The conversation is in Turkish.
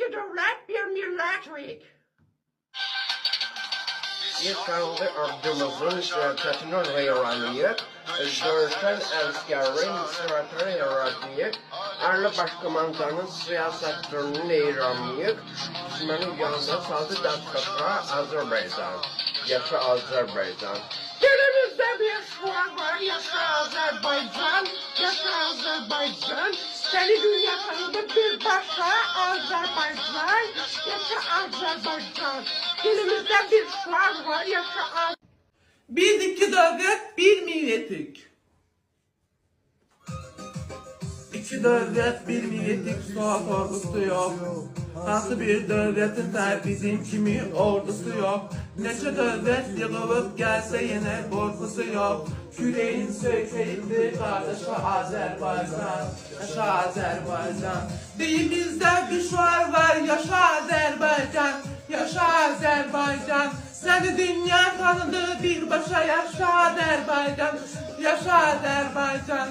iki devlet, bir milletlik. İlk kendi ordumuzun şirketini reyoranıyık, görüşen askerin sıratını yaratıyık, Erli Başkomandanın siyasetlerini neyranıyık, İsmail'in yanında saldı dakika Azerbaycan. Yaşa Azerbaycan. Dilimizde bir şuan var, yaşa Azerbaycan, yaşa Azerbaycan. Seni dünya tanıdı bir başka Azerbaycan, yaşa Azerbaycan. Dilimizde bir şuan var, yaşa Azerbaycan. Biz iki devlet, bir milletlik. İki devlet, bir milletlik, sual ordusu yok. Hansı bir devletin de bizim kimi ordusu yok. Neçə devlet yığılıp gelse yine korkusu yok. Küreğin sökeydi kardeşi Azerbaycan, yaşa Azerbaycan. Dilimizde bir şuar var, yaşa Azerbaycan, yaşa Azerbaycan. Seni dünya tanıdı bir başa, yaşa Azerbaycan, yaşa Azerbaycan.